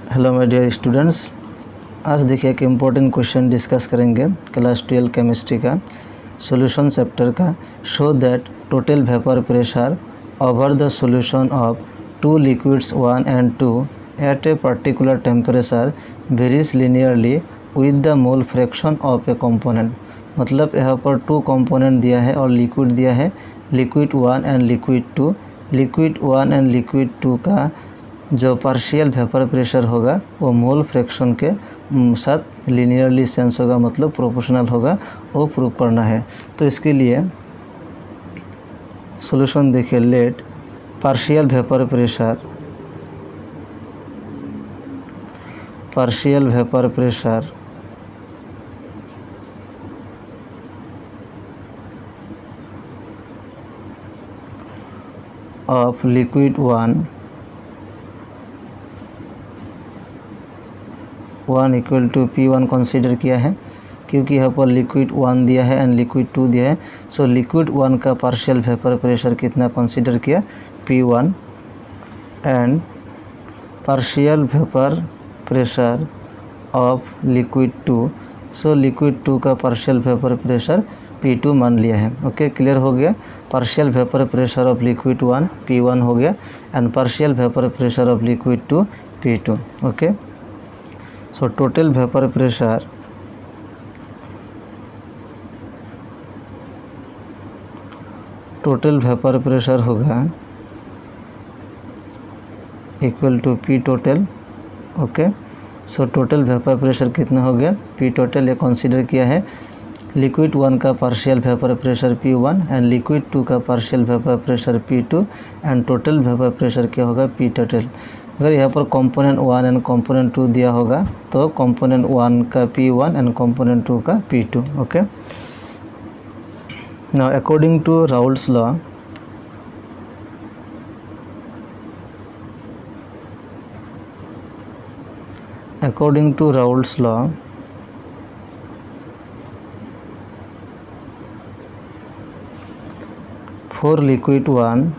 Hello my dear students, आज देखिए एक इम्पोर्टेंट क्वेश्चन डिस्कस करेंगे क्लास 12 केमिस्ट्री का सॉल्यूशन चैप्टर का। Show that total vapour pressure over the solution of two liquids 1 and 2 at a particular temperature varies linearly with the mole fraction of a component. मतलब यहाँ पर to component दिया है और liquid दिया है, liquid 1 and liquid 2। Liquid 1 and liquid 2 का जो पार्शियल वेपर प्रेशर होगा वो मोल फ्रैक्शन के साथ लीनियरली सेंस होगा, मतलब प्रोपोर्शनल होगा, वो प्रूव करना है। तो इसके लिए सॉल्यूशन देखिए। Let partial vapour pressure of liquid 1 equal to P1 consider किया है, क्योंकि यहाँ पर लिक्विड 1 दिया है एंड लिक्विड 2 दिया है। सो लिक्विड 1 का पार्शियल वेपर प्रेशर कितना कंसीडर किया, P1, and partial vapour pressure of liquid 2। So liquid 2 का पार्शियल वेपर प्रेशर P2 मान लिया है। ओके, क्लियर हो गया। Partial vapour pressure of liquid 1 P1 हो गया and partial vapour pressure of liquid 2 P2। Okay, so total vapour pressure होगा equal to P total. Okay, so total vapour pressure कितना हो गया, P टोटल। ये consider किया है लिक्विड 1 का partial vapour pressure P1 and liquid 2 का partial vapour pressure P2 and total vapour pressure क्या होगा, P टोटल। अगर यहाँ पर कंपोनेंट 1 एंड कंपोनेंट 2 दिया होगा तो कंपोनेंट 1 का P1 एंड कंपोनेंट 2 का P2। Okay, now according to Raoult's law, for liquid 1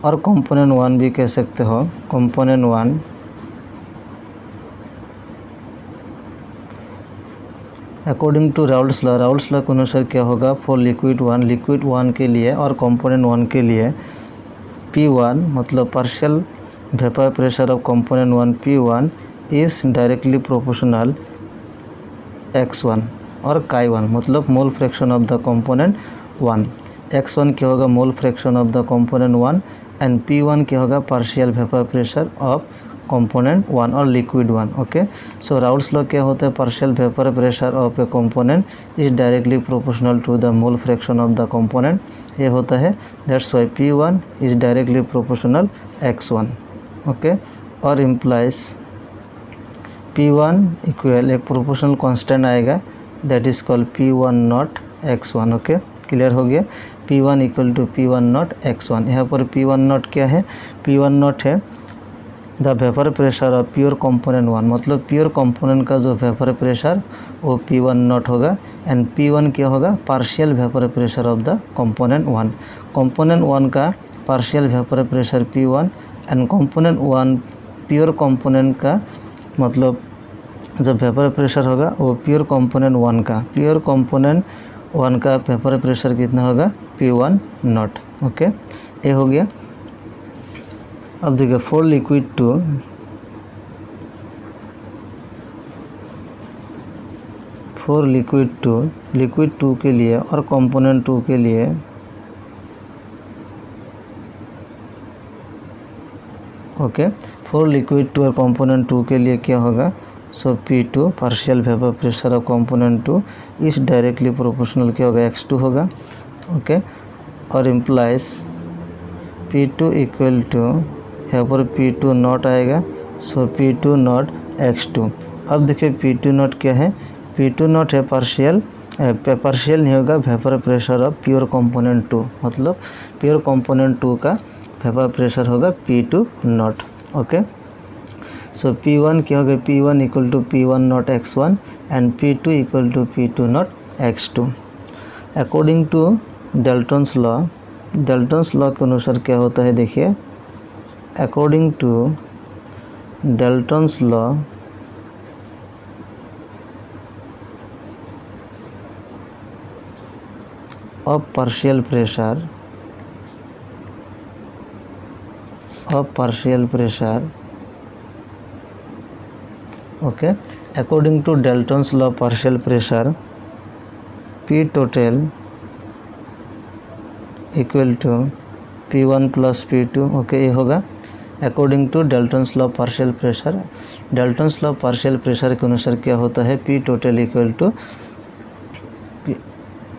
और कंपोनेंट 1 भी कह सकते हो, component 1 according to Raoult's law के अनुसार क्या होगा, फॉर लिक्विड 1 के लिए और कंपोनेंट 1 के लिए P1 मतलब partial vapour pressure of component 1 P1 is directly proportional x1 और chi1 मतलब mole fraction of the component 1। x1 क्या होगा, mole fraction of the component 1 and P1 क्या होगा, partial vapour pressure of component 1 और liquid 1। Okay, so Raoult's law क्या होता है, partial vapour pressure of a component is directly proportional to the mole fraction of the component. ये होता है, that's why P1 is directly proportional x1। Okay, और implies P1 equal एक proportional constant आएगा, that is called P1 naught x1। Okay, clear हो गया। P1 equal to P1 naught x1। यहाँ पर P1 नॉट क्या है, P1 नॉट है the vapour pressure of pure component 1, मतलब प्योर कंपोनेंट का जो वेपर प्रेशर वो P1 नॉट होगा एंड P1 क्या होगा, partial vapour pressure of the component 1। Component 1 का partial vapour pressure P1 and component 1 pure component का मतलब जो वेपर प्रेशर होगा वो प्योर कंपोनेंट 1 का वेपर प्रेशर कितना होगा, P1 नॉट। ओके, ये हो गया। अब देखिए फॉर लिक्विड 2 के लिए और कंपोनेंट 2 के लिए ओके, फॉर लिक्विड 2 और कंपोनेंट 2 के लिए क्या होगा, सो P2 partial vapour pressure of component 2 इस डायरेक्टली प्रोपोर्शनल क्या होगा, x2 होगा। ओके, और इम्प्लाइज P2 इक्वल टू यहाँ पर P2 नॉट आएगा, सो P2 नॉट x2। अब देखिए P2 नॉट क्या है, P2 नॉट है पार्शियल नहीं होगा vapour pressure of pure component 2, मतलब प्योर कंपोनेंट 2 का वेपर प्रेशर होगा P2 not. Okay, so P1 क्या होगा, P1 equal to P1 naught x1 and P2 equal to P2 naught x2। According to Dalton's law, Dalton's law के अनुसार क्या होता है, देखिए, according to Dalton's law of partial pressure, okay, according to Dalton's law partial pressure, P total equal to P1 plus P2, okay, ये होगा according to Dalton's law partial pressure. Dalton's law partial pressure के अनुसार क्या होता है, P total equal to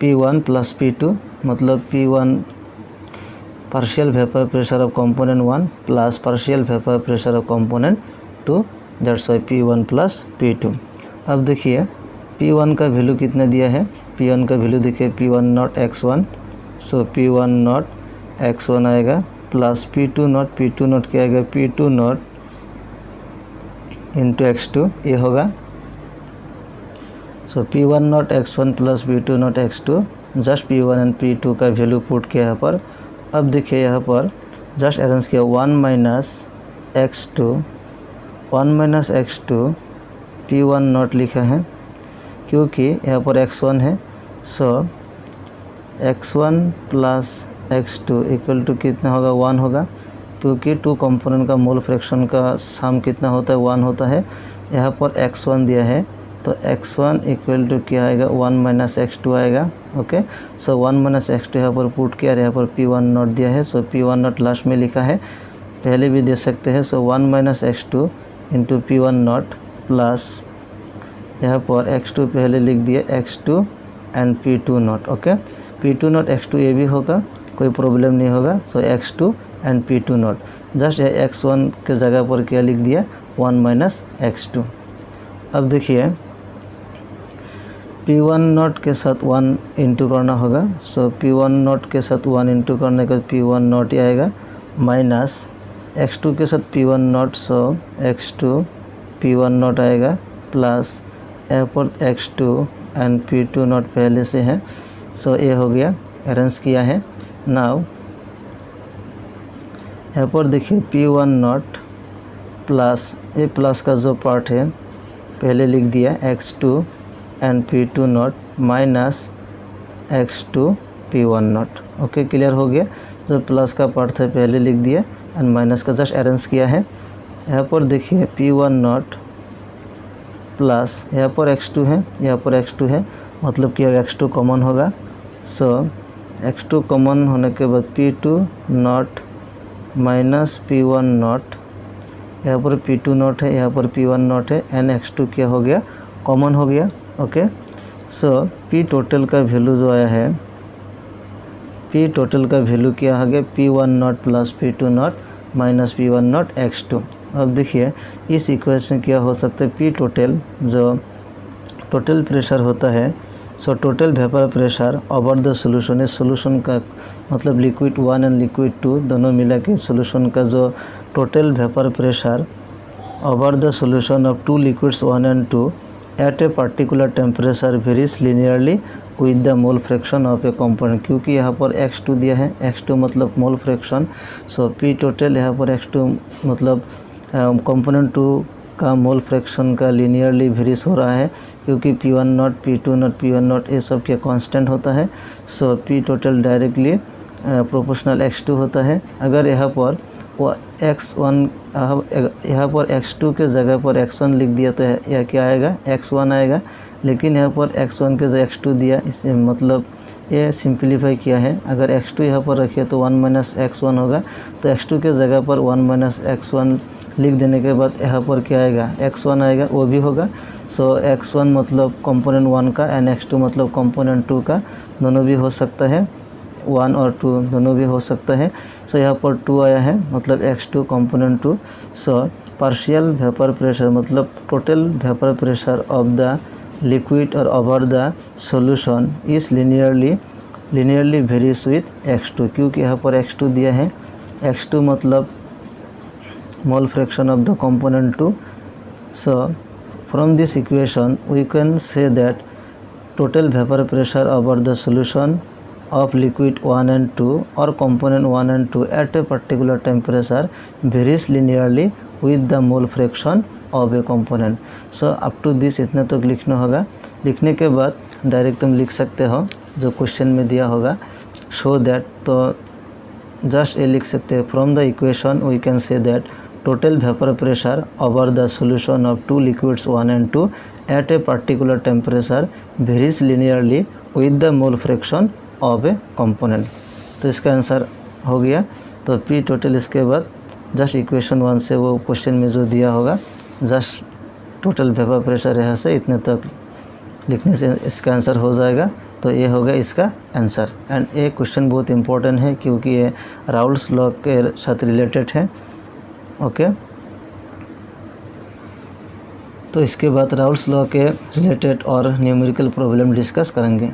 P1 plus P2, मतलब P1 partial vapour pressure of component 1 plus partial vapour pressure of component 2, that's why P1 plus P2। अब देखिए P1 का value कितना दिया है, P1 का वैल्यू देखिए P1 नॉट x1, सो P1 naught x1 आएगा प्लस P2 नॉट क्या आएगा, P2 नॉट इंटू x2, ये होगा। सो P1 naught x1 plus P2 naught x2, just P1 and P2 का वैल्यू पुट किया यहाँ पर। अब देखिए यहाँ पर जस्ट अरेंज किया 1 माइनस x2 P1 नॉट लिखा है क्योंकि यहाँ पर x1 है, सो x1 plus x2 equal to कितना होगा, 1 होगा, क्योंकि टू कंपोनेंट का मोल फ्रैक्शन का सम कितना होता है, 1 होता है। यहाँ पर x1 दिया है तो x1 इक्वल टू क्या आएगा, 1 माइनस x2 आएगा, ओके। सो 1 माइनस x2 यहाँ पर पुट किया, यहाँ पर P1 नॉट दिया है, सो P1 नॉट लास्ट में लिखा है, पहले भी दे सकते हैं। सो 1 minus x2 into P1 not plus यहाँ पर x2 पहले लिख दिए, x2 and P2 not, okay. P2 naught x2 ये भी होगा, कोई प्रॉब्लम नहीं होगा। सो x2 and P2 not, just x1 के जगह पर क्या लिख दिया, 1 माइनस x2। अब देखिए P1 नॉट के साथ 1 इंटू करना होगा, सो P1 नॉट के साथ 1 इंटू करने के बाद P1 नॉट ही आएगा, माइनस x2 के साथ P1 not, so x2 P1 not आएगा, प्लस यहाँ पर x2 एंड P2 नॉट पहले से है, सो ये हो गया, अरेंज किया है। नाउ यहाँ पर देखिए P1 नॉट प्लस, ये प्लस का जो पार्ट है पहले लिख दिया, x2 and P2 not minus x2 P1 not, okay, clear हो गया। जो प्लस का पार्ट था पहले लिख दिया एंड माइनस का जस्ट अरेंज किया है। यहाँ पर देखिए P1 नॉट प्लस यहाँ पर x2 है, यहाँ पर x2 है, मतलब कि x2 कॉमन होगा, सो x2 कॉमन होने के बाद P2 not minus P1 not, यहाँ पर P2 नॉट है, यहाँ पर P1 नॉट है, एंड x2 क्या हो गया, कॉमन हो गया, ओके। सो P टोटल का वैल्यू जो आया है, P टोटल का वैल्यू क्या हो गया, P1 not plus P2 not minus P1 not x2। अब देखिए इस इक्वेशन क्या हो सकता है, P टोटल जो टोटल प्रेशर होता है, सो total vapour pressure over the solution, इस सोल्यूशन का मतलब लिक्विड 1 एंड लिक्विड 2 दोनों मिला के सोल्यूशन का जो total vapour pressure over the solution of 2 liquids 1 and 2 at a particular temperature varies linearly with the mole fraction of a component, क्योंकि यहाँ पर x2 दिया है, x2 मतलब mole fraction, so P total यहाँ पर x2 मतलब कंपोनेंट 2 का मोल फ्रैक्शन का लीनियरली वेरीज हो रहा है, क्योंकि P1 not P2 not P1 not ये सब क्या कांस्टेंट होता है, सो P total directly proportional x2 होता है। अगर यहाँ पर वो x1 यहाँ पर x2 के जगह पर x1 लिख दिया तो यह क्या आएगा, x1 आएगा, लेकिन यहाँ पर x1 के जगह x2 दिया, इससे मतलब ये सिंप्लीफाई किया है। अगर x2 यहाँ पर रखिए तो 1 माइनस x1 होगा, तो x2 के जगह पर 1 माइनस x1 लिख देने के बाद यहाँ पर क्या आएगा, x1 आएगा, वो भी होगा। सो x1 मतलब कंपोनेंट 1 का एंड x2 मतलब कंपोनेंट 2 का, दोनों भी हो सकता है, 1 और 2 दोनों भी हो सकता है। सो यहाँ पर 2 आया है, मतलब x2 component 2। So partial vapour pressure मतलब total vapour pressure of the liquid और over the solution is linearly varies with x2, क्योंकि यहाँ पर x2 दिया है, x2 मतलब mole fraction of the component 2। So from this equation we can say that total vapour pressure over the solution of liquid 1 and 2 or component 1 and 2 at a particular temperature varies linearly with the mole fraction of a component. So up to this इतने तक लिखना होगा। लिखने के बाद direct तुम लिख सकते हो जो क्वेश्चन में दिया होगा शो दैट, तो जस्ट ये लिख सकते हैं from the equation we can say that total vapour pressure over the solution of two liquids 1 and 2 at a particular temperature varies linearly with the mole fraction of a component. तो इसका answer हो गया। तो P total इसके बाद just equation 1 से वो question में जो दिया होगा जस्ट टोटल वेपर प्रेशर यहाँ से इतने तक लिखने से इसका आंसर हो जाएगा। तो ये होगा इसका आंसर। एंड ये क्वेश्चन बहुत इंपॉर्टेंट है क्योंकि ये राउल्स लॉ के साथ रिलेटेड है। ओके, तो इसके बाद राउल्स लॉ के रिलेटेड और न्यूमेरिकल प्रॉब्लम डिस्कस करेंगे।